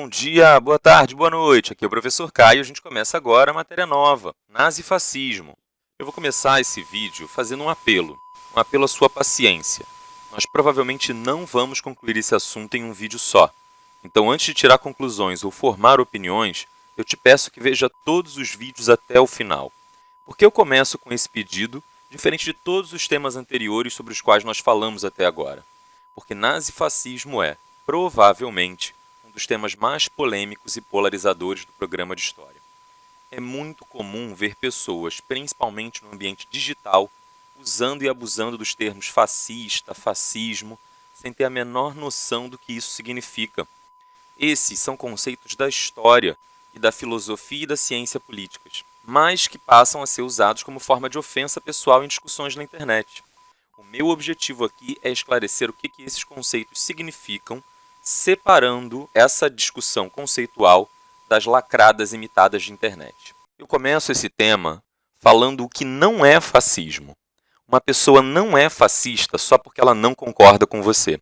Bom dia, boa tarde, boa noite. Aqui é o professor Caio e a gente começa agora a matéria nova, Nazifascismo. Eu vou começar esse vídeo fazendo um apelo à sua paciência. Nós provavelmente não vamos concluir esse assunto em um vídeo só. Então, antes de tirar conclusões ou formar opiniões, eu te peço que veja todos os vídeos até o final. Por que eu começo com esse pedido, diferente de todos os temas anteriores sobre os quais nós falamos até agora? Porque nazifascismo é, provavelmente, um dos temas mais polêmicos e polarizadores do programa de história. É muito comum ver pessoas, principalmente no ambiente digital, usando e abusando dos termos fascista, fascismo, sem ter a menor noção do que isso significa. Esses são conceitos da história e da filosofia e da ciência políticas, mas que passam a ser usados como forma de ofensa pessoal em discussões na internet. O meu objetivo aqui é esclarecer o que esses conceitos significam, separando essa discussão conceitual das lacradas imitadas de internet. Eu começo esse tema falando o que não é fascismo. Uma pessoa não é fascista só porque ela não concorda com você.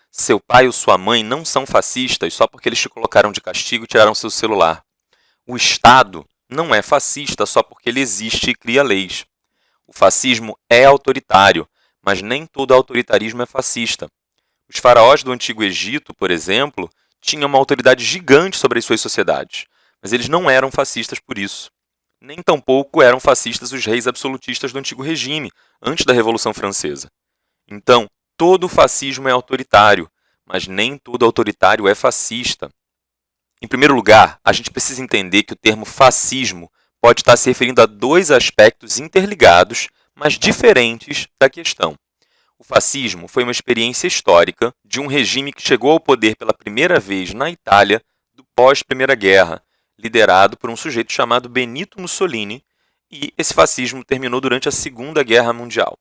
Seu pai ou sua mãe não são fascistas só porque eles te colocaram de castigo e tiraram seu celular. O Estado não é fascista só porque ele existe e cria leis. O fascismo é autoritário, mas nem todo autoritarismo é fascista. Os faraós do Antigo Egito, por exemplo, tinham uma autoridade gigante sobre as suas sociedades, mas eles não eram fascistas por isso. Nem tampouco eram fascistas os reis absolutistas do Antigo Regime, antes da Revolução Francesa. Então, todo fascismo é autoritário, mas nem todo autoritário é fascista. Em primeiro lugar, a gente precisa entender que o termo fascismo pode estar se referindo a dois aspectos interligados, mas diferentes da questão. O fascismo foi uma experiência histórica de um regime que chegou ao poder pela primeira vez na Itália do pós-Primeira Guerra, liderado por um sujeito chamado Benito Mussolini, e esse fascismo terminou durante a Segunda Guerra Mundial.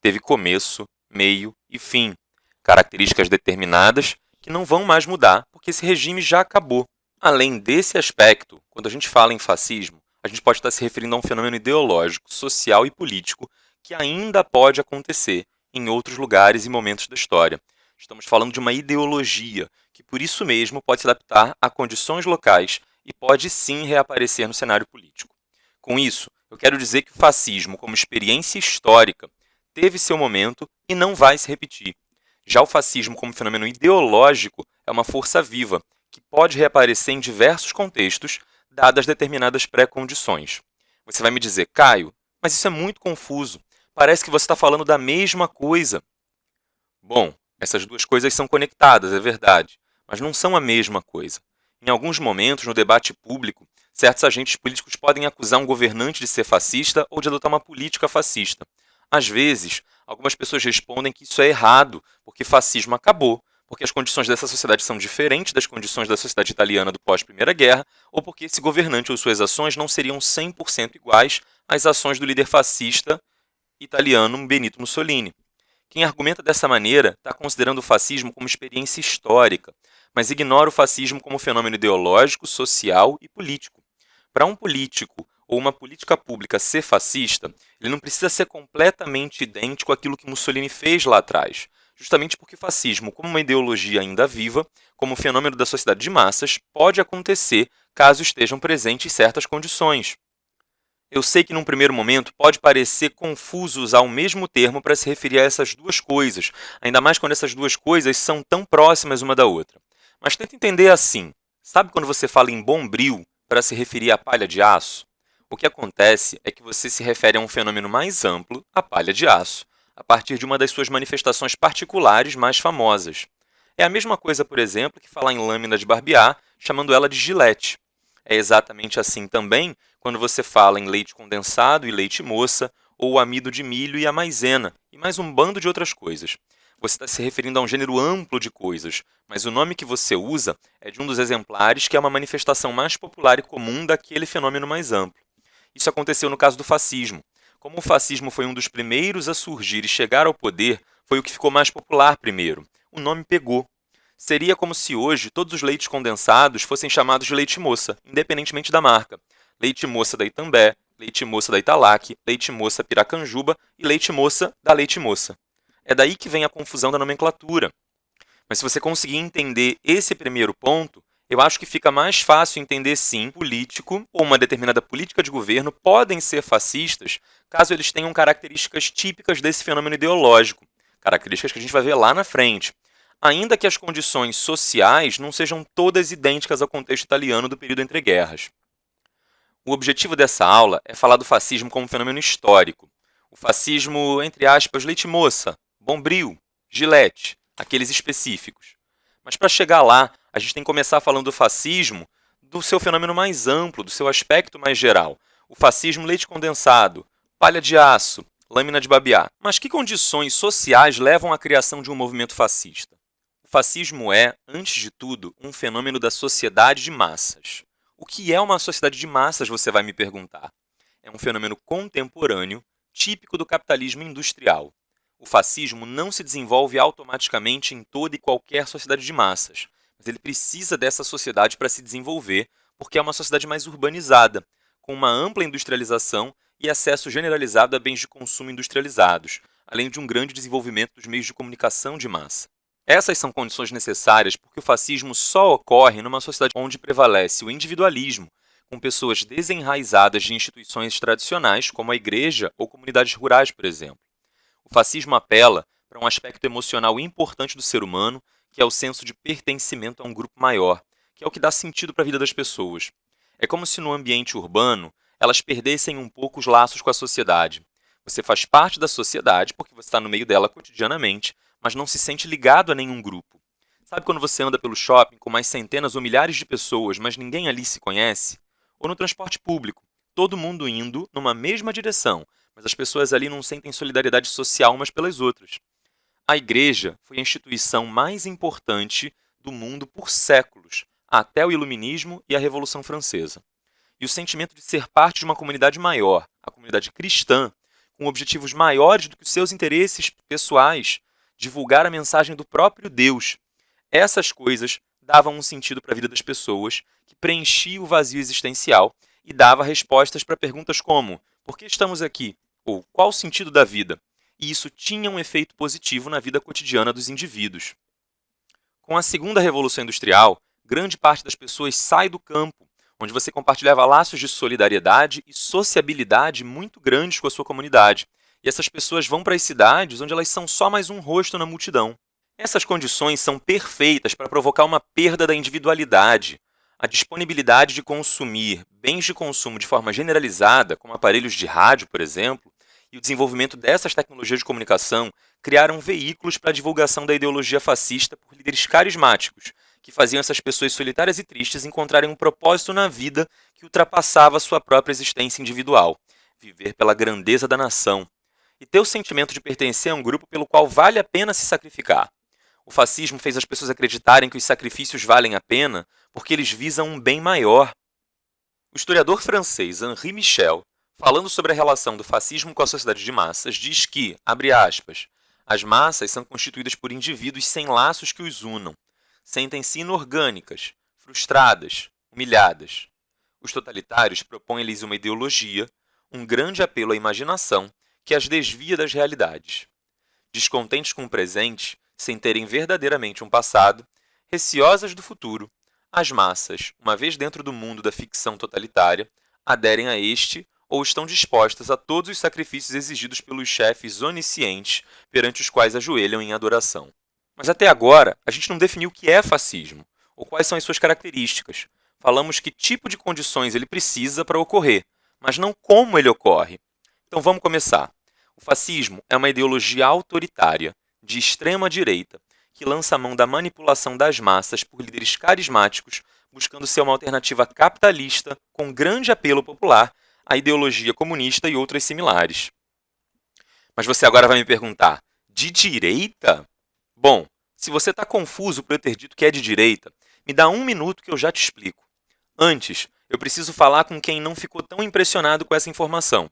Teve começo, meio e fim, características determinadas que não vão mais mudar, porque esse regime já acabou. Além desse aspecto, quando a gente fala em fascismo, a gente pode estar se referindo a um fenômeno ideológico, social e político que ainda pode acontecer em outros lugares e momentos da história. Estamos falando de uma ideologia que, por isso mesmo, pode se adaptar a condições locais e pode sim reaparecer no cenário político. Com isso, eu quero dizer que o fascismo, como experiência histórica, teve seu momento e não vai se repetir. Já o fascismo, como fenômeno ideológico, é uma força viva que pode reaparecer em diversos contextos, dadas determinadas pré-condições. Você vai me dizer, Caio, mas isso é muito confuso. Parece que você está falando da mesma coisa. Bom, essas duas coisas são conectadas, é verdade, mas não são a mesma coisa. Em alguns momentos, no debate público, certos agentes políticos podem acusar um governante de ser fascista ou de adotar uma política fascista. Às vezes, algumas pessoas respondem que isso é errado, porque fascismo acabou, porque as condições dessa sociedade são diferentes das condições da sociedade italiana do pós-Primeira Guerra, ou porque esse governante ou suas ações não seriam 100% iguais às ações do líder fascista italiano Benito Mussolini. Quem argumenta dessa maneira está considerando o fascismo como experiência histórica, mas ignora o fascismo como fenômeno ideológico, social e político. Para um político ou uma política pública ser fascista, ele não precisa ser completamente idêntico àquilo que Mussolini fez lá atrás, justamente porque o fascismo, como uma ideologia ainda viva, como fenômeno da sociedade de massas, pode acontecer caso estejam presentes certas condições. Eu sei que num primeiro momento pode parecer confuso usar o mesmo termo para se referir a essas duas coisas, ainda mais quando essas duas coisas são tão próximas uma da outra. Mas tenta entender assim. Sabe quando você fala em bombril para se referir à palha de aço? O que acontece é que você se refere a um fenômeno mais amplo, a palha de aço, a partir de uma das suas manifestações particulares mais famosas. É a mesma coisa, por exemplo, que falar em lâmina de barbear, chamando ela de gilete. É exatamente assim também quando você fala em leite condensado e leite moça, ou amido de milho e a maisena, e mais um bando de outras coisas. Você está se referindo a um gênero amplo de coisas, mas o nome que você usa é de um dos exemplares que é uma manifestação mais popular e comum daquele fenômeno mais amplo. Isso aconteceu no caso do fascismo. Como o fascismo foi um dos primeiros a surgir e chegar ao poder, foi o que ficou mais popular primeiro. O nome pegou. Seria como se hoje todos os leites condensados fossem chamados de leite moça, independentemente da marca. Leite moça da Itambé, leite moça da Italac, leite moça Piracanjuba e leite moça da Leite Moça. É daí que vem a confusão da nomenclatura. Mas se você conseguir entender esse primeiro ponto, Eu acho que fica mais fácil entender, sim, um político ou uma determinada política de governo podem ser fascistas caso eles tenham características típicas desse fenômeno ideológico, características que a gente vai ver lá na frente, ainda que as condições sociais não sejam todas idênticas ao contexto italiano do período entre guerras. O objetivo dessa aula é falar do fascismo como fenômeno histórico. O fascismo, entre aspas, leite moça, Bombril, Gillette, aqueles específicos. Mas para chegar lá, a gente tem que começar falando do fascismo do seu fenômeno mais amplo, do seu aspecto mais geral. O fascismo leite condensado, palha de aço, lâmina de babiá. Mas que condições sociais levam à criação de um movimento fascista? O fascismo é, antes de tudo, um fenômeno da sociedade de massas. O que é uma sociedade de massas, você vai me perguntar? É um fenômeno contemporâneo, típico do capitalismo industrial. O fascismo não se desenvolve automaticamente em toda e qualquer sociedade de massas, mas ele precisa dessa sociedade para se desenvolver, porque é uma sociedade mais urbanizada, com uma ampla industrialização e acesso generalizado a bens de consumo industrializados, além de um grande desenvolvimento dos meios de comunicação de massa. Essas são condições necessárias porque o fascismo só ocorre numa sociedade onde prevalece o individualismo, com pessoas desenraizadas de instituições tradicionais, como a igreja ou comunidades rurais, por exemplo. O fascismo apela para um aspecto emocional importante do ser humano, que é o senso de pertencimento a um grupo maior, que é o que dá sentido para a vida das pessoas. É como se no ambiente urbano elas perdessem um pouco os laços com a sociedade. Você faz parte da sociedade porque você está no meio dela cotidianamente, mas não se sente ligado a nenhum grupo. Sabe quando você anda pelo shopping com mais centenas ou milhares de pessoas, mas ninguém ali se conhece? Ou no transporte público, todo mundo indo numa mesma direção, mas as pessoas ali não sentem solidariedade social umas pelas outras. A igreja foi a instituição mais importante do mundo por séculos, até o Iluminismo e a Revolução Francesa. E o sentimento de ser parte de uma comunidade maior, a comunidade cristã, com objetivos maiores do que os seus interesses pessoais, divulgar a mensagem do próprio Deus. Essas coisas davam um sentido para a vida das pessoas, que preenchia o vazio existencial e dava respostas para perguntas como: por que estamos aqui? Ou qual o sentido da vida? E isso tinha um efeito positivo na vida cotidiana dos indivíduos. Com a segunda revolução industrial, grande parte das pessoas sai do campo, onde você compartilhava laços de solidariedade e sociabilidade muito grandes com a sua comunidade. E essas pessoas vão para as cidades onde elas são só mais um rosto na multidão. Essas condições são perfeitas para provocar uma perda da individualidade. A disponibilidade de consumir bens de consumo de forma generalizada, como aparelhos de rádio, por exemplo, e o desenvolvimento dessas tecnologias de comunicação criaram veículos para a divulgação da ideologia fascista por líderes carismáticos, que faziam essas pessoas solitárias e tristes encontrarem um propósito na vida que ultrapassava a sua própria existência individual, viver pela grandeza da nação, e ter o sentimento de pertencer a um grupo pelo qual vale a pena se sacrificar. O fascismo fez as pessoas acreditarem que os sacrifícios valem a pena porque eles visam um bem maior. O historiador francês Henri Michel, falando sobre a relação do fascismo com a sociedade de massas, diz que, abre aspas, as massas são constituídas por indivíduos sem laços que os unam, sentem-se inorgânicas, frustradas, humilhadas. Os totalitários propõem-lhes uma ideologia, um grande apelo à imaginação, que as desvia das realidades. Descontentes com o presente, sem terem verdadeiramente um passado, receosas do futuro, as massas, uma vez dentro do mundo da ficção totalitária, aderem a este ou estão dispostas a todos os sacrifícios exigidos pelos chefes oniscientes perante os quais ajoelham em adoração. Mas até agora, a gente não definiu o que é fascismo, ou quais são as suas características. Falamos que tipo de condições ele precisa para ocorrer, mas não como ele ocorre. Então vamos começar. O fascismo é uma ideologia autoritária, de extrema direita, que lança a mão da manipulação das massas por líderes carismáticos, buscando ser uma alternativa capitalista com grande apelo popular à ideologia comunista e outras similares. Mas você agora vai me perguntar, de direita? Bom, se você está confuso por eu ter dito que é de direita, me dá um minuto que eu já te explico. Antes, eu preciso falar com quem não ficou tão impressionado com essa informação.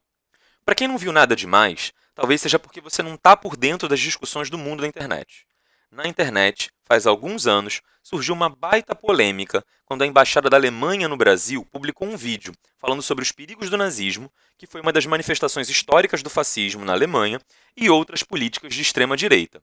Para quem não viu nada demais, talvez seja porque você não está por dentro das discussões do mundo da internet. Na internet, faz alguns anos, surgiu uma baita polêmica quando a Embaixada da Alemanha no Brasil publicou um vídeo falando sobre os perigos do nazismo, que foi uma das manifestações históricas do fascismo na Alemanha, e outras políticas de extrema-direita.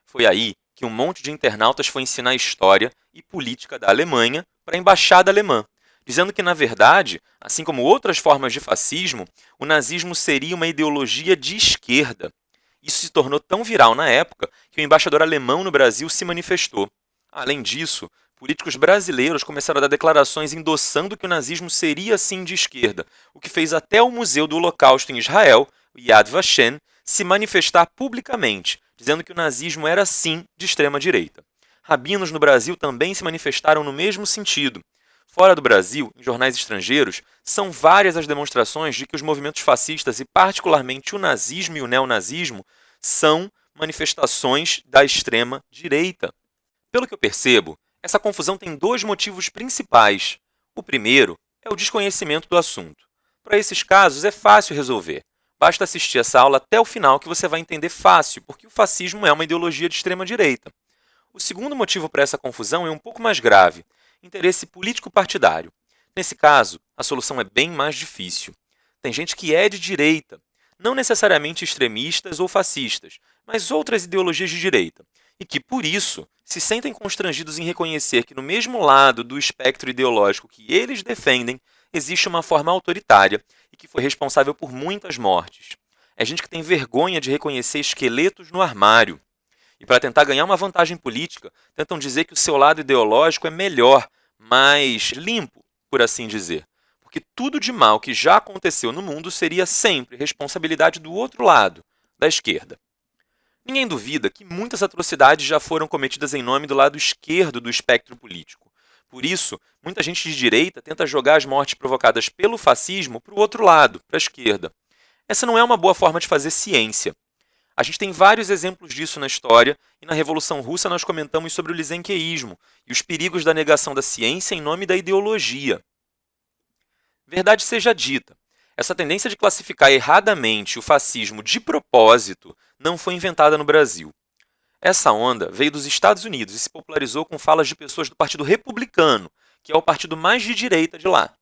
Foi aí que um monte de internautas foi ensinar história e política da Alemanha para a embaixada alemã, dizendo que, na verdade, assim como outras formas de fascismo, o nazismo seria uma ideologia de esquerda. Isso se tornou tão viral na época que o embaixador alemão no Brasil se manifestou. Além disso, políticos brasileiros começaram a dar declarações endossando que o nazismo seria sim de esquerda, o que fez até o Museu do Holocausto em Israel, o Yad Vashem, se manifestar publicamente, dizendo que o nazismo era sim de extrema-direita. Rabinos no Brasil também se manifestaram no mesmo sentido. Fora do Brasil, em jornais estrangeiros, são várias as demonstrações de que os movimentos fascistas, e particularmente o nazismo e o neonazismo, são manifestações da extrema-direita. Pelo que eu percebo, essa confusão tem dois motivos principais. O primeiro é o desconhecimento do assunto. Para esses casos, é fácil resolver. Basta assistir essa aula até o final que você vai entender fácil, porque o fascismo é uma ideologia de extrema-direita. O segundo motivo para essa confusão é um pouco mais grave: interesse político-partidário. Nesse caso, a solução é bem mais difícil. Tem gente que é de direita, não necessariamente extremistas ou fascistas, mas outras ideologias de direita, e que, por isso, se sentem constrangidos em reconhecer que no mesmo lado do espectro ideológico que eles defendem, existe uma forma autoritária e que foi responsável por muitas mortes. É gente que tem vergonha de reconhecer esqueletos no armário. E para tentar ganhar uma vantagem política, tentam dizer que o seu lado ideológico é melhor, mais limpo, por assim dizer. Porque tudo de mal que já aconteceu no mundo seria sempre responsabilidade do outro lado, da esquerda. Ninguém duvida que muitas atrocidades já foram cometidas em nome do lado esquerdo do espectro político. Por isso, muita gente de direita tenta jogar as mortes provocadas pelo fascismo para o outro lado, para a esquerda. Essa não é uma boa forma de fazer ciência. A gente tem vários exemplos disso na história, e na Revolução Russa nós comentamos sobre o lisenqueísmo e os perigos da negação da ciência em nome da ideologia. Verdade seja dita, essa tendência de classificar erradamente o fascismo de propósito não foi inventada no Brasil. Essa onda veio dos Estados Unidos e se popularizou com falas de pessoas do Partido Republicano, que é o partido mais de direita de lá.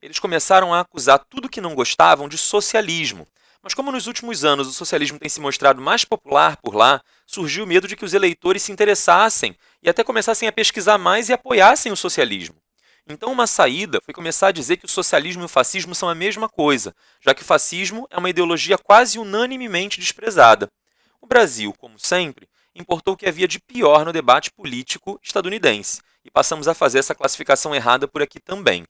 Eles começaram a acusar tudo que não gostavam de socialismo, mas como nos últimos anos o socialismo tem se mostrado mais popular por lá, surgiu o medo de que os eleitores se interessassem e até começassem a pesquisar mais e apoiassem o socialismo. Então uma saída foi começar a dizer que o socialismo e o fascismo são a mesma coisa, já que o fascismo é uma ideologia quase unanimemente desprezada. O Brasil, como sempre, importou o que havia de pior no debate político estadunidense, e passamos a fazer essa classificação errada por aqui também.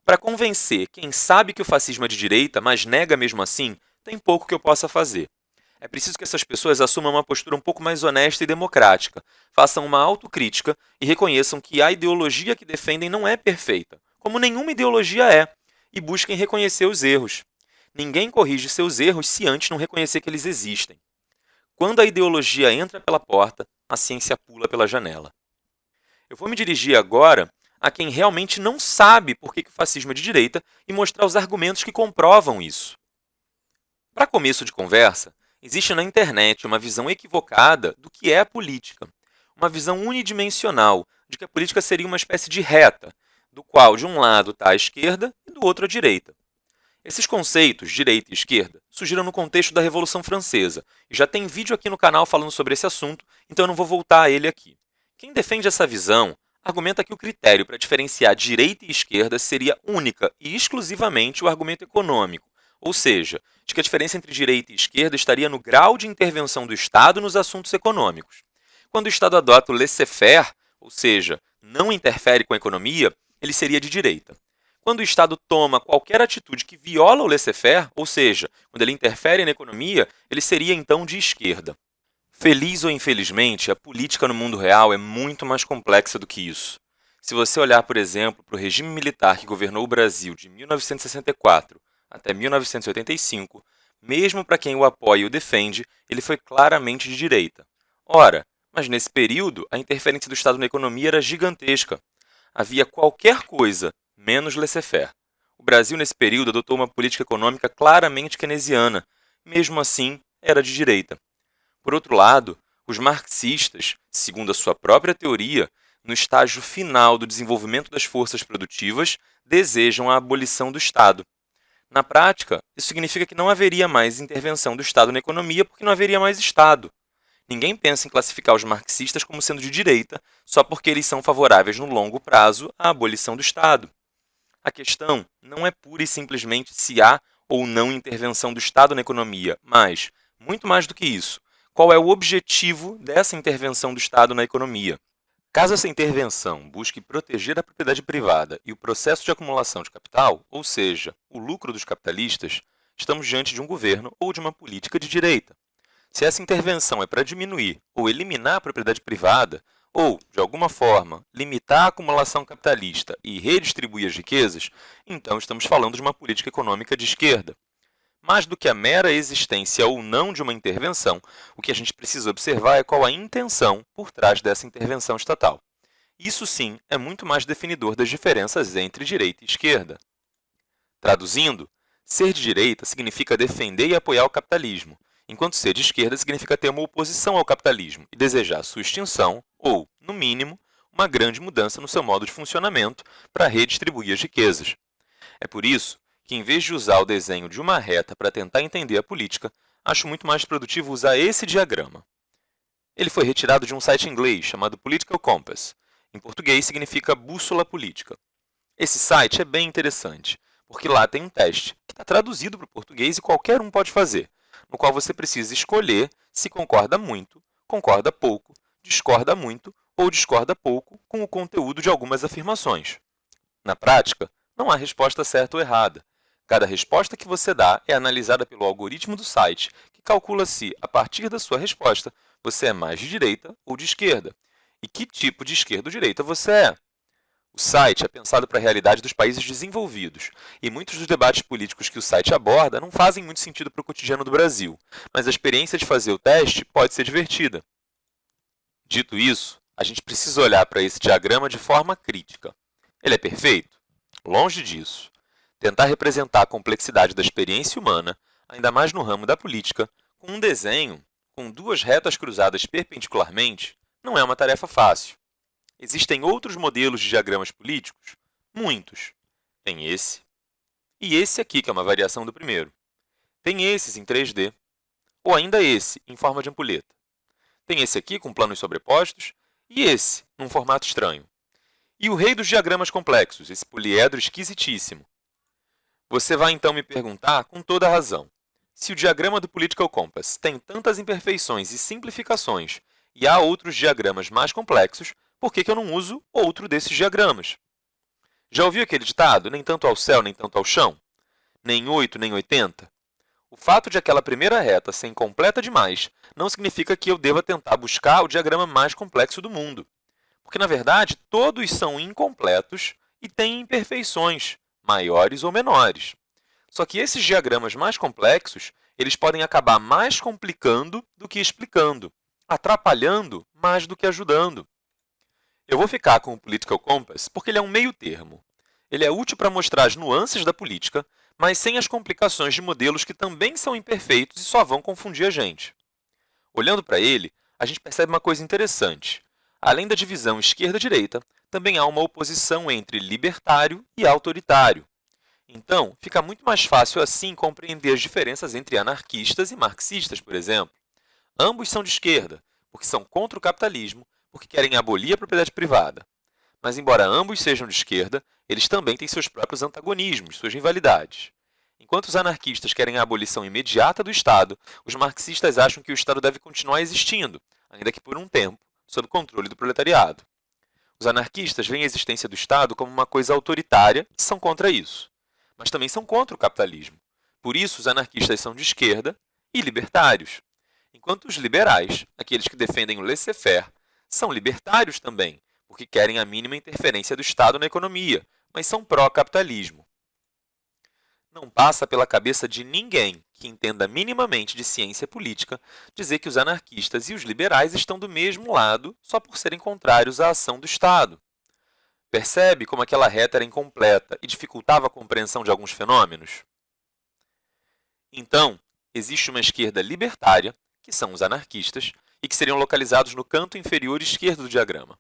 Para convencer quem sabe que o fascismo é de direita, mas nega mesmo assim, tem pouco que eu possa fazer. É preciso que essas pessoas assumam uma postura um pouco mais honesta e democrática, façam uma autocrítica e reconheçam que a ideologia que defendem não é perfeita, como nenhuma ideologia é, e busquem reconhecer os erros. Ninguém corrige seus erros se antes não reconhecer que eles existem. Quando a ideologia entra pela porta, a ciência pula pela janela. Eu vou me dirigir agora a quem realmente não sabe por que o fascismo é de direita e mostrar os argumentos que comprovam isso. Para começo de conversa, existe na internet uma visão equivocada do que é a política. Uma visão unidimensional de que a política seria uma espécie de reta, do qual de um lado está a esquerda e do outro a direita. Esses conceitos, direita e esquerda, surgiram no contexto da Revolução Francesa, e já tem vídeo aqui no canal falando sobre esse assunto, então eu não vou voltar a ele aqui. Quem defende essa visão argumenta que o critério para diferenciar direita e esquerda seria única e exclusivamente o argumento econômico, ou seja, de que a diferença entre direita e esquerda estaria no grau de intervenção do Estado nos assuntos econômicos. Quando o Estado adota o laissez-faire, ou seja, não interfere com a economia, ele seria de direita. Quando o Estado toma qualquer atitude que viola o laissez-faire, ou seja, quando ele interfere na economia, ele seria então de esquerda. Feliz ou infelizmente, a política no mundo real é muito mais complexa do que isso. Se você olhar, por exemplo, para o regime militar que governou o Brasil de 1964 até 1985, mesmo para quem o apoia e o defende, ele foi claramente de direita. Ora, mas nesse período, a interferência do Estado na economia era gigantesca. Havia qualquer coisa menos laissez-faire. O Brasil, nesse período, adotou uma política econômica claramente keynesiana. Mesmo assim, era de direita. Por outro lado, os marxistas, segundo a sua própria teoria, no estágio final do desenvolvimento das forças produtivas, desejam a abolição do Estado. Na prática, isso significa que não haveria mais intervenção do Estado na economia porque não haveria mais Estado. Ninguém pensa em classificar os marxistas como sendo de direita só porque eles são favoráveis no longo prazo à abolição do Estado. A questão não é pura e simplesmente se há ou não intervenção do Estado na economia, mas, muito mais do que isso, qual é o objetivo dessa intervenção do Estado na economia. Caso essa intervenção busque proteger a propriedade privada e o processo de acumulação de capital, ou seja, o lucro dos capitalistas, estamos diante de um governo ou de uma política de direita. Se essa intervenção é para diminuir ou eliminar a propriedade privada, ou, de alguma forma, limitar a acumulação capitalista e redistribuir as riquezas, então estamos falando de uma política econômica de esquerda. Mais do que a mera existência ou não de uma intervenção, o que a gente precisa observar é qual a intenção por trás dessa intervenção estatal. Isso sim é muito mais definidor das diferenças entre direita e esquerda. Traduzindo, ser de direita significa defender e apoiar o capitalismo, enquanto ser de esquerda significa ter uma oposição ao capitalismo e desejar sua extinção ou, no mínimo, uma grande mudança no seu modo de funcionamento para redistribuir as riquezas. É por isso que, em vez de usar o desenho de uma reta para tentar entender a política, acho muito mais produtivo usar esse diagrama. Ele foi retirado de um site inglês chamado Political Compass. Em português, significa bússola política. Esse site é bem interessante, porque lá tem um teste que está traduzido para o português e qualquer um pode fazer, no qual você precisa escolher se concorda muito, concorda pouco, discorda muito ou discorda pouco com o conteúdo de algumas afirmações. Na prática, não há resposta certa ou errada. Cada resposta que você dá é analisada pelo algoritmo do site, que calcula se, a partir da sua resposta, você é mais de direita ou de esquerda, e que tipo de esquerda ou direita você é. O site é pensado para a realidade dos países desenvolvidos, e muitos dos debates políticos que o site aborda não fazem muito sentido para o cotidiano do Brasil, mas a experiência de fazer o teste pode ser divertida. Dito isso, a gente precisa olhar para esse diagrama de forma crítica. Ele é perfeito? Longe disso. Tentar representar a complexidade da experiência humana, ainda mais no ramo da política, com um desenho, com duas retas cruzadas perpendicularmente, não é uma tarefa fácil. Existem outros modelos de diagramas políticos? Muitos. Tem esse. E esse aqui, que é uma variação do primeiro. Tem esses em 3D. Ou ainda esse, em forma de ampulheta. Tem esse aqui, com planos sobrepostos. E esse, num formato estranho. E o rei dos diagramas complexos, esse poliedro esquisitíssimo. Você vai então me perguntar, com toda a razão, se o diagrama do Political Compass tem tantas imperfeições e simplificações e há outros diagramas mais complexos, por que eu não uso outro desses diagramas? Já ouviu aquele ditado, nem tanto ao céu, nem tanto ao chão? Nem 8, nem 80? O fato de aquela primeira reta ser incompleta demais não significa que eu deva tentar buscar o diagrama mais complexo do mundo. Porque, na verdade, todos são incompletos e têm imperfeições, maiores ou menores. Só que esses diagramas mais complexos, eles podem acabar mais complicando do que explicando, atrapalhando mais do que ajudando. Eu vou ficar com o Political Compass porque ele é um meio termo. Ele é útil para mostrar as nuances da política, mas sem as complicações de modelos que também são imperfeitos e só vão confundir a gente. Olhando para ele, a gente percebe uma coisa interessante. Além da divisão esquerda-direita, também há uma oposição entre libertário e autoritário. Então, fica muito mais fácil assim compreender as diferenças entre anarquistas e marxistas, por exemplo. Ambos são de esquerda, porque são contra o capitalismo, porque querem abolir a propriedade privada. Mas, embora ambos sejam de esquerda, eles também têm seus próprios antagonismos, suas rivalidades. Enquanto os anarquistas querem a abolição imediata do Estado, os marxistas acham que o Estado deve continuar existindo, ainda que por um tempo, sob controle do proletariado. Os anarquistas veem a existência do Estado como uma coisa autoritária e são contra isso. Mas também são contra o capitalismo. Por isso, os anarquistas são de esquerda e libertários. Enquanto os liberais, aqueles que defendem o laissez-faire, são libertários também, porque querem a mínima interferência do Estado na economia, mas são pró-capitalismo. Não passa pela cabeça de ninguém que entenda minimamente de ciência política dizer que os anarquistas e os liberais estão do mesmo lado só por serem contrários à ação do Estado. Percebe como aquela reta era incompleta e dificultava a compreensão de alguns fenômenos? Então, existe uma esquerda libertária, que são os anarquistas, e que seriam localizados no canto inferior esquerdo do diagrama.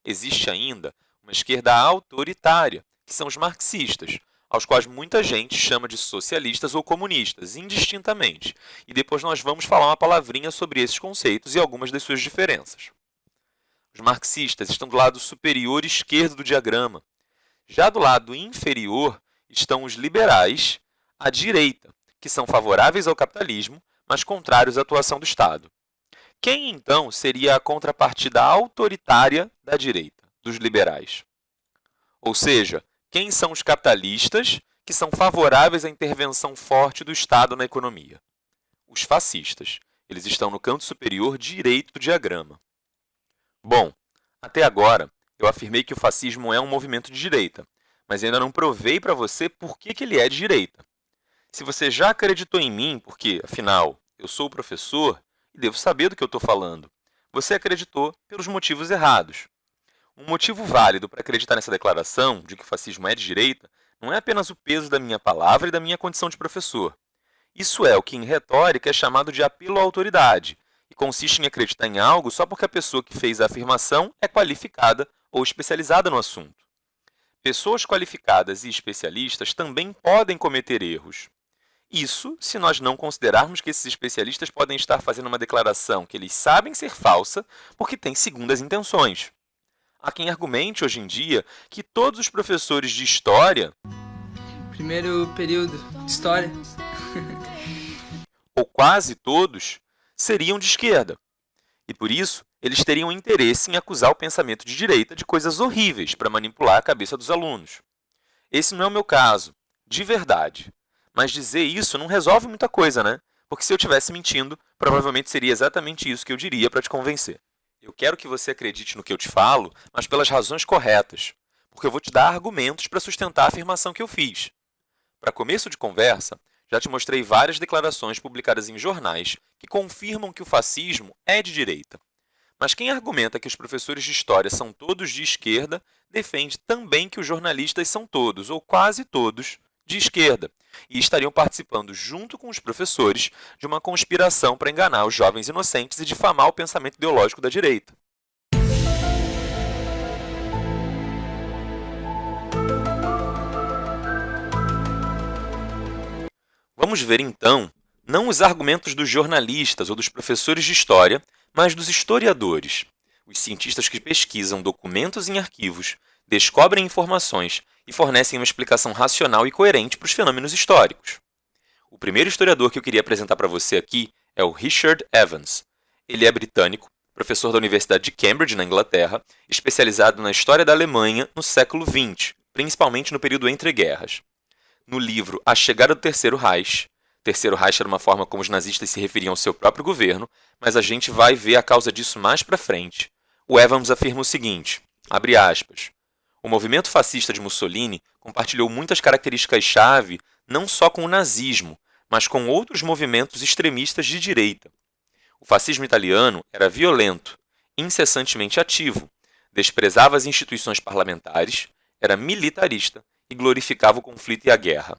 Existe ainda uma esquerda autoritária, que são os marxistas, aos quais muita gente chama de socialistas ou comunistas, indistintamente. E depois nós vamos falar uma palavrinha sobre esses conceitos e algumas das suas diferenças. Os marxistas estão do lado superior esquerdo do diagrama. Já do lado inferior estão os liberais, à direita, que são favoráveis ao capitalismo, mas contrários à atuação do Estado. Quem, então, seria a contrapartida autoritária da direita, dos liberais? Ou seja, quem são os capitalistas que são favoráveis à intervenção forte do Estado na economia? Os fascistas. Eles estão no canto superior direito do diagrama. Bom, até agora eu afirmei que o fascismo é um movimento de direita, mas ainda não provei para você por que ele é de direita. Se você já acreditou em mim, porque, afinal, eu sou o professor e devo saber do que eu estou falando, você acreditou pelos motivos errados. Um motivo válido para acreditar nessa declaração de que o fascismo é de direita não é apenas o peso da minha palavra e da minha condição de professor. Isso é o que em retórica é chamado de apelo à autoridade, e consiste em acreditar em algo só porque a pessoa que fez a afirmação é qualificada ou especializada no assunto. Pessoas qualificadas e especialistas também podem cometer erros. Isso se nós não considerarmos que esses especialistas podem estar fazendo uma declaração que eles sabem ser falsa porque têm segundas intenções. Há quem argumente hoje em dia que todos os professores de história, Primeiro período de história. ou quase todos, seriam de esquerda. E por isso, eles teriam interesse em acusar o pensamento de direita de coisas horríveis para manipular a cabeça dos alunos. Esse não é o meu caso, de verdade. Mas dizer isso não resolve muita coisa, né? Porque se eu estivesse mentindo, provavelmente seria exatamente isso que eu diria para te convencer. Eu quero que você acredite no que eu te falo, mas pelas razões corretas, porque eu vou te dar argumentos para sustentar a afirmação que eu fiz. Para começo de conversa, já te mostrei várias declarações publicadas em jornais que confirmam que o fascismo é de direita. Mas quem argumenta que os professores de história são todos de esquerda, defende também que os jornalistas são todos, ou quase todos, de esquerda, e estariam participando, junto com os professores, de uma conspiração para enganar os jovens inocentes e difamar o pensamento ideológico da direita. Vamos ver, então, não os argumentos dos jornalistas ou dos professores de história, mas dos historiadores, os cientistas que pesquisam documentos em arquivos, descobrem informações e fornecem uma explicação racional e coerente para os fenômenos históricos. O primeiro historiador que eu queria apresentar para você aqui é o Richard Evans. Ele é britânico, professor da Universidade de Cambridge, na Inglaterra, especializado na história da Alemanha no século XX, principalmente no período entre guerras. No livro A Chegada do Terceiro Reich era uma forma como os nazistas se referiam ao seu próprio governo, mas a gente vai ver a causa disso mais para frente. O Evans afirma o seguinte, abre aspas, o movimento fascista de Mussolini compartilhou muitas características-chave não só com o nazismo, mas com outros movimentos extremistas de direita. O fascismo italiano era violento, incessantemente ativo, desprezava as instituições parlamentares, era militarista e glorificava o conflito e a guerra.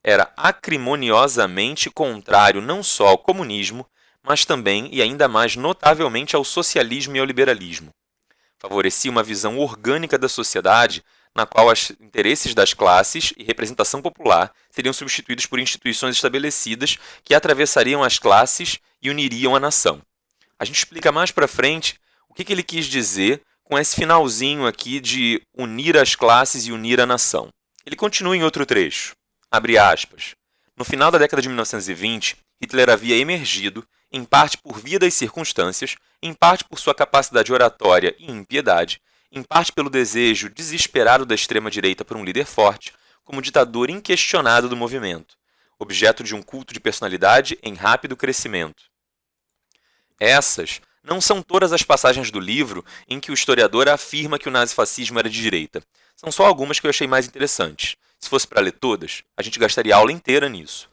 Era acrimoniosamente contrário não só ao comunismo, mas também e ainda mais notavelmente ao socialismo e ao liberalismo. Favorecia uma visão orgânica da sociedade, na qual os interesses das classes e representação popular seriam substituídos por instituições estabelecidas que atravessariam as classes e uniriam a nação. A gente explica mais para frente o que ele quis dizer com esse finalzinho aqui de unir as classes e unir a nação. Ele continua em outro trecho. Abre aspas. No final da década de 1920, Hitler havia emergido, em parte por via das circunstâncias, em parte por sua capacidade oratória e impiedade, em parte pelo desejo desesperado da extrema-direita por um líder forte, como ditador inquestionado do movimento, objeto de um culto de personalidade em rápido crescimento. Essas não são todas as passagens do livro em que o historiador afirma que o nazifascismo era de direita. São só algumas que eu achei mais interessantes. Se fosse para ler todas, a gente gastaria a aula inteira nisso.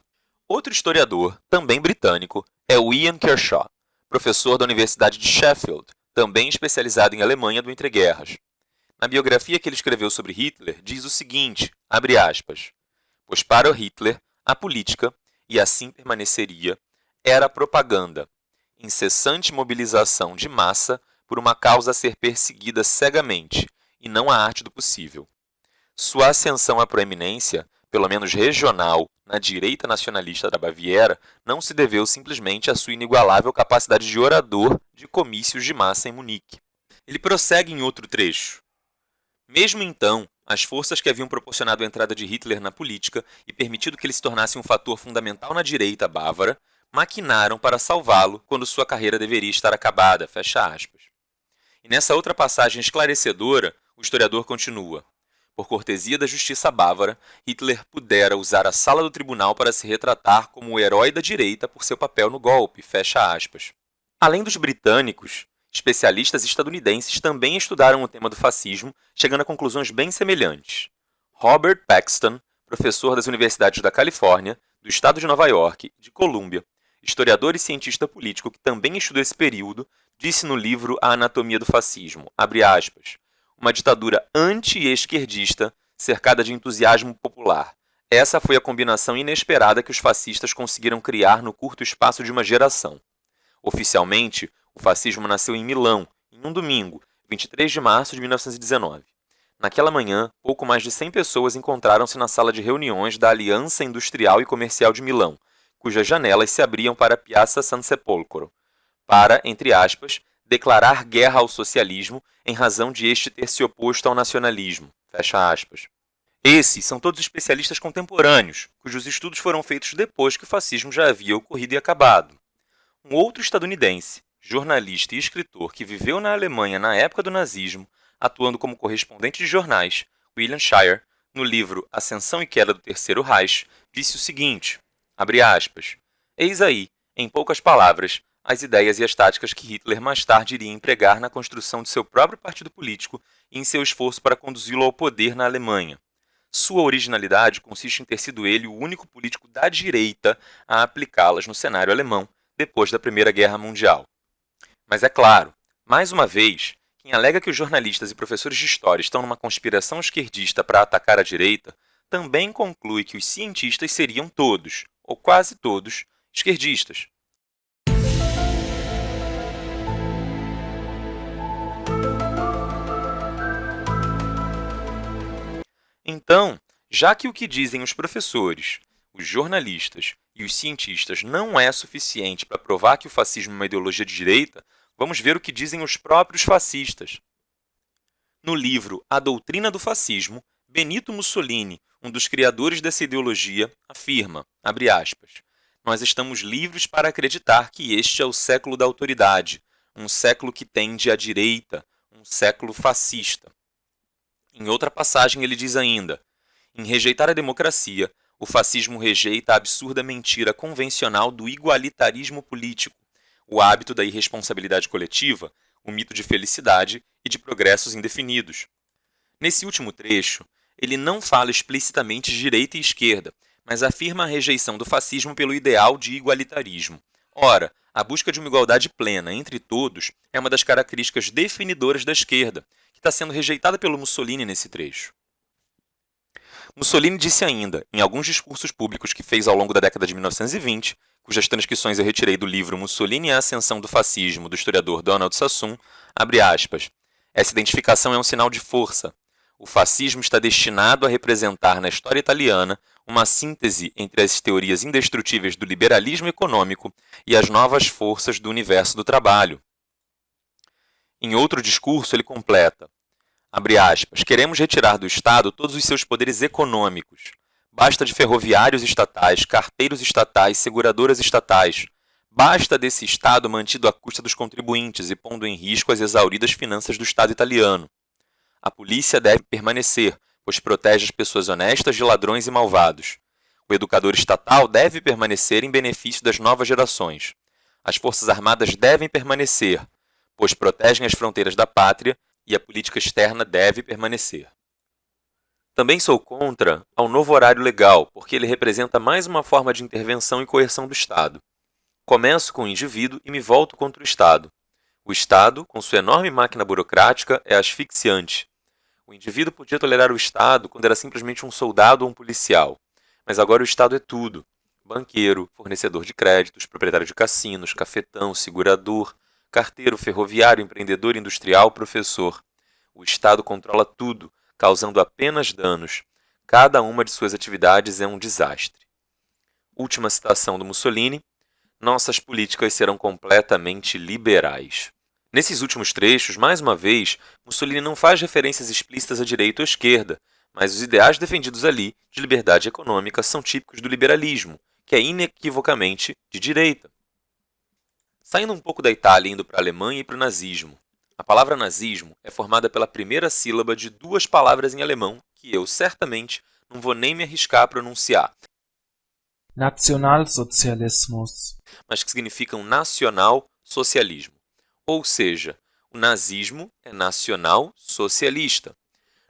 Outro historiador, também britânico, é o Ian Kershaw, professor da Universidade de Sheffield, também especializado em Alemanha do entreguerras. Na biografia que ele escreveu sobre Hitler, diz o seguinte, abre aspas, pois para Hitler, a política, e assim permaneceria, era propaganda, incessante mobilização de massa por uma causa a ser perseguida cegamente, e não a arte do possível. Sua ascensão à proeminência pelo menos regional, na direita nacionalista da Baviera, não se deveu simplesmente à sua inigualável capacidade de orador de comícios de massa em Munique. Ele prossegue em outro trecho. Mesmo então, as forças que haviam proporcionado a entrada de Hitler na política e permitido que ele se tornasse um fator fundamental na direita bávara, maquinaram para salvá-lo quando sua carreira deveria estar acabada, fecha aspas. E nessa outra passagem esclarecedora, o historiador continua. Por cortesia da justiça bávara, Hitler pudera usar a sala do tribunal para se retratar como o herói da direita por seu papel no golpe, fecha aspas. Além dos britânicos, especialistas estadunidenses também estudaram o tema do fascismo, chegando a conclusões bem semelhantes. Robert Paxton, professor das universidades da Califórnia, do estado de Nova York e de Colômbia, historiador e cientista político que também estudou esse período, disse no livro A Anatomia do Fascismo, abre aspas, uma ditadura anti-esquerdista cercada de entusiasmo popular. Essa foi a combinação inesperada que os fascistas conseguiram criar no curto espaço de uma geração. Oficialmente, o fascismo nasceu em Milão, em um domingo, 23 de março de 1919. Naquela manhã, pouco mais de 100 pessoas encontraram-se na sala de reuniões da Aliança Industrial e Comercial de Milão, cujas janelas se abriam para a Piazza San Sepolcro, para, entre aspas, declarar guerra ao socialismo em razão de este ter se oposto ao nacionalismo. Fecha aspas. Esses são todos especialistas contemporâneos, cujos estudos foram feitos depois que o fascismo já havia ocorrido e acabado. Um outro estadunidense, jornalista e escritor que viveu na Alemanha na época do nazismo, atuando como correspondente de jornais, William Shirer, no livro Ascensão e Queda do Terceiro Reich, disse o seguinte, abre aspas, eis aí, em poucas palavras, as ideias e as táticas que Hitler mais tarde iria empregar na construção de seu próprio partido político e em seu esforço para conduzi-lo ao poder na Alemanha. Sua originalidade consiste em ter sido ele o único político da direita a aplicá-las no cenário alemão depois da Primeira Guerra Mundial. Mas é claro, mais uma vez, quem alega que os jornalistas e professores de história estão numa conspiração esquerdista para atacar a direita, também conclui que os cientistas seriam todos, ou quase todos, esquerdistas. Então, já que o que dizem os professores, os jornalistas e os cientistas não é suficiente para provar que o fascismo é uma ideologia de direita, vamos ver o que dizem os próprios fascistas. No livro A Doutrina do Fascismo, Benito Mussolini, um dos criadores dessa ideologia, afirma, abre aspas, nós estamos livres para acreditar que este é o século da autoridade, um século que tende à direita, um século fascista. Em outra passagem ele diz ainda, em rejeitar a democracia, o fascismo rejeita a absurda mentira convencional do igualitarismo político, o hábito da irresponsabilidade coletiva, o mito de felicidade e de progressos indefinidos. Nesse último trecho, ele não fala explicitamente de direita e esquerda, mas afirma a rejeição do fascismo pelo ideal de igualitarismo. Ora, a busca de uma igualdade plena entre todos é uma das características definidoras da esquerda, que está sendo rejeitada pelo Mussolini nesse trecho. Mussolini disse ainda, em alguns discursos públicos que fez ao longo da década de 1920, cujas transcrições eu retirei do livro Mussolini e a Ascensão do Fascismo, do historiador Donald Sassoon, abre aspas, essa identificação é um sinal de força. O fascismo está destinado a representar na história italiana uma síntese entre as teorias indestrutíveis do liberalismo econômico e as novas forças do universo do trabalho. Em outro discurso, ele completa, abre aspas, queremos retirar do Estado todos os seus poderes econômicos. Basta de ferroviários estatais, carteiros estatais, seguradoras estatais. Basta desse Estado mantido à custa dos contribuintes e pondo em risco as exauridas finanças do Estado italiano. A polícia deve permanecer, pois protege as pessoas honestas de ladrões e malvados. O educador estatal deve permanecer em benefício das novas gerações. As forças armadas devem permanecer, pois protegem as fronteiras da pátria e a política externa deve permanecer. Também sou contra ao novo horário legal, porque ele representa mais uma forma de intervenção e coerção do Estado. Começo com o indivíduo e me volto contra o Estado. O Estado, com sua enorme máquina burocrática, é asfixiante. O indivíduo podia tolerar o Estado quando era simplesmente um soldado ou um policial. Mas agora o Estado é tudo. Banqueiro, fornecedor de créditos, proprietário de cassinos, cafetão, segurador, carteiro, ferroviário, empreendedor industrial, professor. O Estado controla tudo, causando apenas danos. cada uma de suas atividades é um desastre. Última citação do Mussolini: nossas políticas serão completamente liberais. Nesses últimos trechos, mais uma vez, Mussolini não faz referências explícitas à direita ou à esquerda, mas os ideais defendidos ali, de liberdade econômica, são típicos do liberalismo, que é inequivocamente de direita. Saindo um pouco da Itália e indo para a Alemanha e para o nazismo. A palavra nazismo é formada pela primeira sílaba de duas palavras em alemão que eu, certamente, não vou nem me arriscar a pronunciar, Nationalsozialismus. mas que significam nacional-socialismo. Ou seja, o nazismo é nacional-socialista.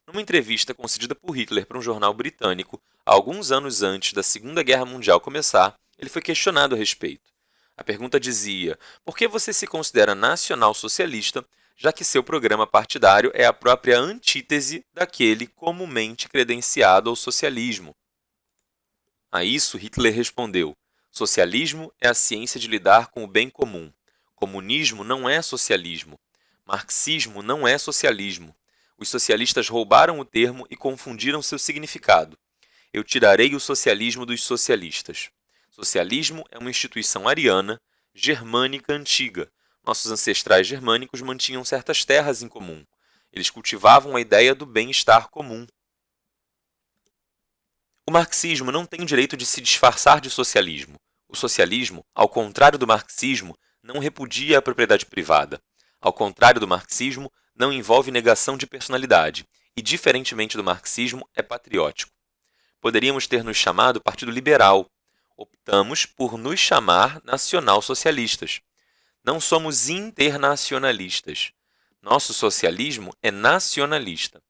Numa entrevista concedida por Hitler para um jornal britânico, alguns anos antes da Segunda Guerra Mundial começar, ele foi questionado a respeito. A pergunta dizia: por que você se considera nacional-socialista, já que seu programa partidário é a própria antítese daquele comumente credenciado ao socialismo? A isso, Hitler respondeu: socialismo é a ciência de lidar com o bem comum. Comunismo não é socialismo. Marxismo não é socialismo. Os socialistas roubaram o termo e confundiram seu significado. Eu tirarei o socialismo dos socialistas. Socialismo é uma instituição ariana, germânica antiga. Nossos ancestrais germânicos mantinham certas terras em comum. Eles cultivavam a ideia do bem-estar comum. O marxismo não tem o direito de se disfarçar de socialismo. O socialismo, ao contrário do marxismo, não repudia a propriedade privada. Ao contrário do marxismo, não envolve negação de personalidade e, diferentemente do marxismo, é patriótico. Poderíamos ter nos chamado Partido Liberal. Optamos por nos chamar nacional-socialistas. Não somos internacionalistas. Nosso socialismo é nacionalista.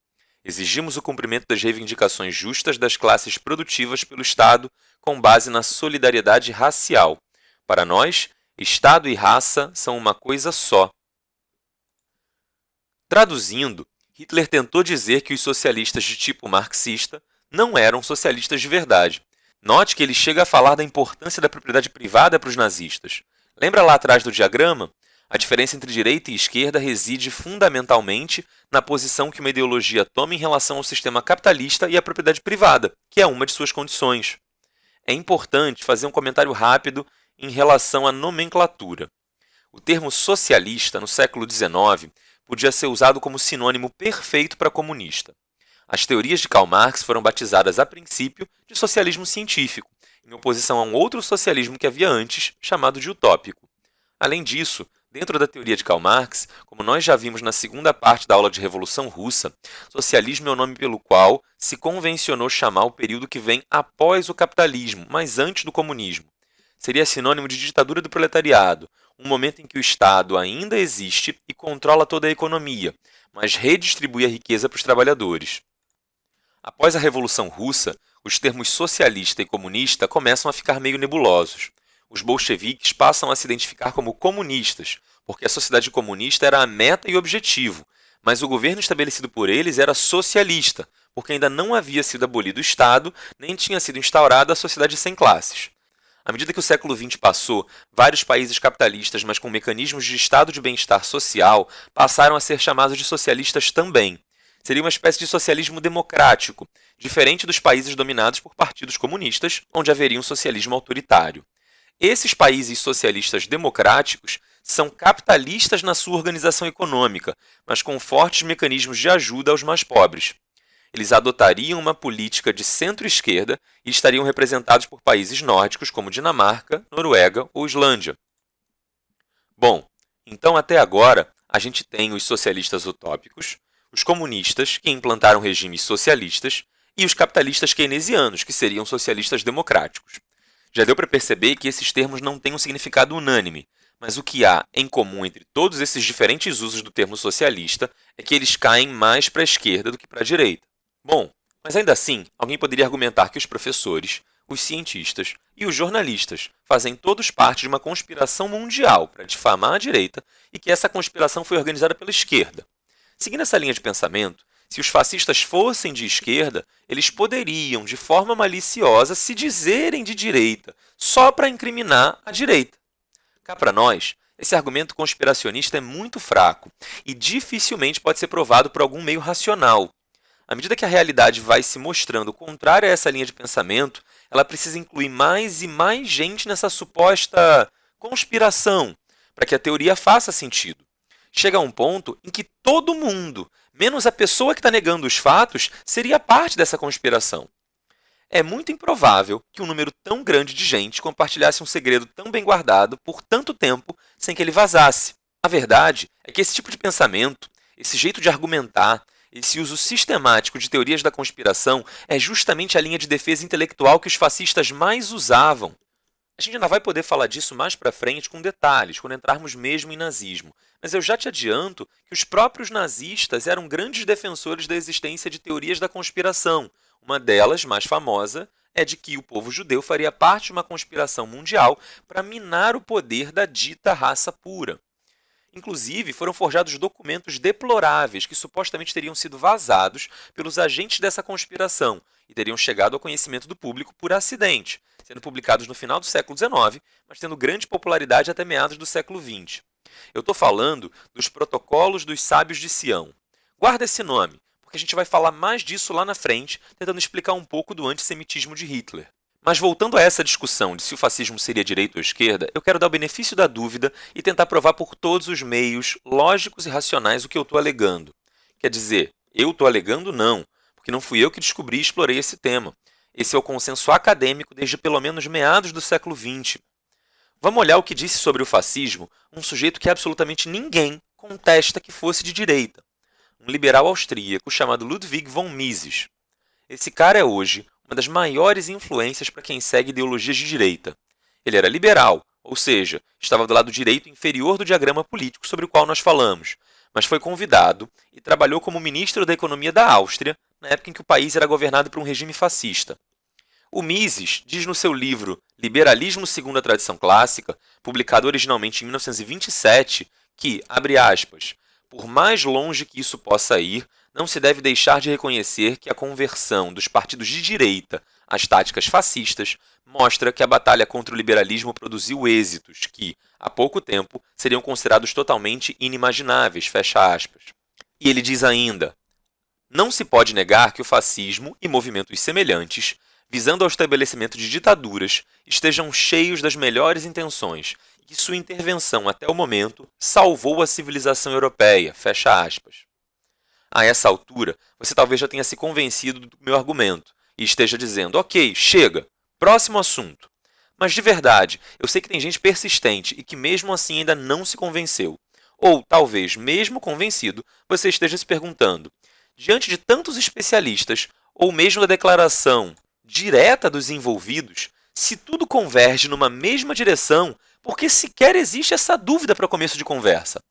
Exigimos o cumprimento das reivindicações justas das classes produtivas pelo Estado com base na solidariedade racial. Para nós, Estado e raça são uma coisa só. Traduzindo, Hitler tentou dizer que os socialistas de tipo marxista não eram socialistas de verdade. Note que ele chega a falar da importância da propriedade privada para os nazistas. Lembra lá atrás do diagrama? A diferença entre direita e esquerda reside fundamentalmente na posição que uma ideologia toma em relação ao sistema capitalista e à propriedade privada, que é uma de suas condições. É importante fazer um comentário rápido em relação à nomenclatura. O termo socialista, no século XIX, podia ser usado como sinônimo perfeito para comunista. As teorias de Karl Marx foram batizadas a princípio de socialismo científico, em oposição a um outro socialismo que havia antes, chamado de utópico. Além disso, dentro da teoria de Karl Marx, como nós já vimos na segunda parte da aula de Revolução Russa, socialismo é o nome pelo qual se convencionou chamar o período que vem após o capitalismo, mas antes do comunismo. Seria sinônimo de ditadura do proletariado, um momento em que o Estado ainda existe e controla toda a economia, mas redistribui a riqueza para os trabalhadores. Após a Revolução Russa, os termos socialista e comunista começam a ficar meio nebulosos. Os bolcheviques passam a se identificar como comunistas, porque a sociedade comunista era a meta e objetivo, mas o governo estabelecido por eles era socialista, porque ainda não havia sido abolido o Estado, nem tinha sido instaurada a sociedade sem classes. À medida que o século XX passou, vários países capitalistas, mas com mecanismos de estado de bem-estar social, passaram a ser chamados de socialistas também. Seria uma espécie de socialismo democrático, diferente dos países dominados por partidos comunistas, onde haveria um socialismo autoritário. Esses países socialistas democráticos são capitalistas na sua organização econômica, mas com fortes mecanismos de ajuda aos mais pobres. Eles adotariam uma política de centro-esquerda e estariam representados por países nórdicos como Dinamarca, Noruega ou Islândia. Bom, então até agora a gente tem os socialistas utópicos, os comunistas, que implantaram regimes socialistas, e os capitalistas keynesianos, que seriam socialistas democráticos. Já deu para perceber que esses termos não têm um significado unânime, mas o que há em comum entre todos esses diferentes usos do termo socialista é que eles caem mais para a esquerda do que para a direita. Bom, mas ainda assim, alguém poderia argumentar que os professores, os cientistas e os jornalistas fazem todos parte de uma conspiração mundial para difamar a direita e que essa conspiração foi organizada pela esquerda. Seguindo essa linha de pensamento, se os fascistas fossem de esquerda, eles poderiam, de forma maliciosa, se dizerem de direita, só para incriminar a direita. Cá para nós, esse argumento conspiracionista é muito fraco e dificilmente pode ser provado por algum meio racional. À medida que a realidade vai se mostrando contrária a essa linha de pensamento, ela precisa incluir mais e mais gente nessa suposta conspiração, para que a teoria faça sentido. Chega a um ponto em que todo mundo, menos a pessoa que está negando os fatos, seria parte dessa conspiração. É muito improvável que um número tão grande de gente compartilhasse um segredo tão bem guardado por tanto tempo sem que ele vazasse. A verdade é que esse tipo de pensamento, esse jeito de argumentar, esse uso sistemático de teorias da conspiração é justamente a linha de defesa intelectual que os fascistas mais usavam. A gente ainda vai poder falar disso mais para frente com detalhes, quando entrarmos mesmo em nazismo. Mas eu já te adianto que os próprios nazistas eram grandes defensores da existência de teorias da conspiração. Uma delas, mais famosa, é de que o povo judeu faria parte de uma conspiração mundial para minar o poder da dita raça pura. Inclusive, foram forjados documentos deploráveis que supostamente teriam sido vazados pelos agentes dessa conspiração e teriam chegado ao conhecimento do público por acidente, sendo publicados no final do século XIX, mas tendo grande popularidade até meados do século XX. Eu estou falando dos Protocolos dos Sábios de Sião. Guarda esse nome, porque a gente vai falar mais disso lá na frente, tentando explicar um pouco do antissemitismo de Hitler. Mas voltando a essa discussão de se o fascismo seria direita ou esquerda, eu quero dar o benefício da dúvida e tentar provar por todos os meios lógicos e racionais o que eu estou alegando. Quer dizer, eu estou alegando não, porque não fui eu que descobri e explorei esse tema. Esse é o consenso acadêmico desde pelo menos meados do século XX. Vamos olhar o que disse sobre o fascismo um sujeito que absolutamente ninguém contesta que fosse de direita. Um liberal austríaco chamado Ludwig von Mises. Esse cara é hoje uma das maiores influências para quem segue ideologias de direita. Ele era liberal, ou seja, estava do lado direito inferior do diagrama político sobre o qual nós falamos, mas foi convidado e trabalhou como ministro da Economia da Áustria, na época em que o país era governado por um regime fascista. O Mises diz no seu livro Liberalismo segundo a Tradição Clássica, publicado originalmente em 1927, que, abre aspas, por mais longe que isso possa ir, não se deve deixar de reconhecer que a conversão dos partidos de direita às táticas fascistas mostra que a batalha contra o liberalismo produziu êxitos que, há pouco tempo, seriam considerados totalmente inimagináveis, fecha aspas. E ele diz ainda, não se pode negar que o fascismo e movimentos semelhantes, visando ao estabelecimento de ditaduras, estejam cheios das melhores intenções e que sua intervenção até o momento salvou a civilização europeia, fecha aspas. A essa altura, você talvez já tenha se convencido do meu argumento e esteja dizendo, ok, chega, próximo assunto. Mas de verdade, eu sei que tem gente persistente e que mesmo assim ainda não se convenceu. Ou, talvez, mesmo convencido, você esteja se perguntando, diante de tantos especialistas, ou mesmo da declaração direta dos envolvidos, se tudo converge numa mesma direção, por que sequer existe essa dúvida para começo de conversa?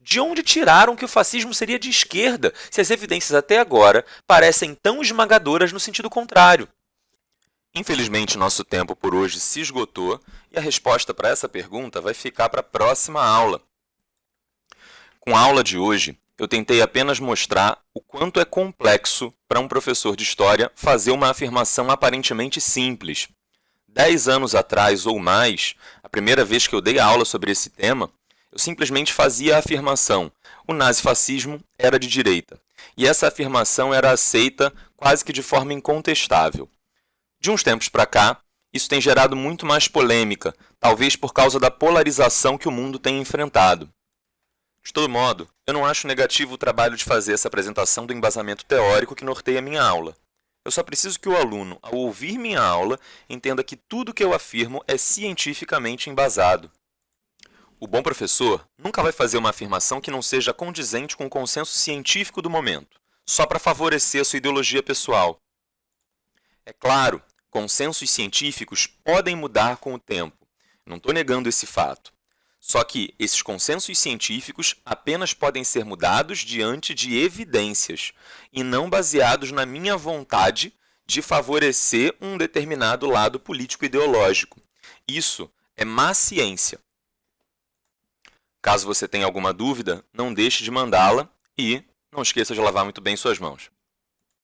De onde tiraram que o fascismo seria de esquerda, se as evidências até agora parecem tão esmagadoras no sentido contrário? Infelizmente, nosso tempo por hoje se esgotou e a resposta para essa pergunta vai ficar para a próxima aula. Com a aula de hoje, eu tentei apenas mostrar o quanto é complexo para um professor de história fazer uma afirmação aparentemente simples. 10 anos atrás ou mais, a primeira vez que eu dei aula sobre esse tema, eu simplesmente fazia a afirmação, o nazifascismo era de direita. E essa afirmação era aceita quase que de forma incontestável. De uns tempos para cá, isso tem gerado muito mais polêmica, talvez por causa da polarização que o mundo tem enfrentado. De todo modo, eu não acho negativo o trabalho de fazer essa apresentação do embasamento teórico que norteia minha aula. Eu só preciso que o aluno, ao ouvir minha aula, entenda que tudo o que eu afirmo é cientificamente embasado. O bom professor nunca vai fazer uma afirmação que não seja condizente com o consenso científico do momento, só para favorecer a sua ideologia pessoal. É claro, consensos científicos podem mudar com o tempo. Não estou negando esse fato. Só que esses consensos científicos apenas podem ser mudados diante de evidências e não baseados na minha vontade de favorecer um determinado lado político-ideológico. Isso é má ciência. Caso você tenha alguma dúvida, não deixe de mandá-la e não esqueça de lavar muito bem suas mãos.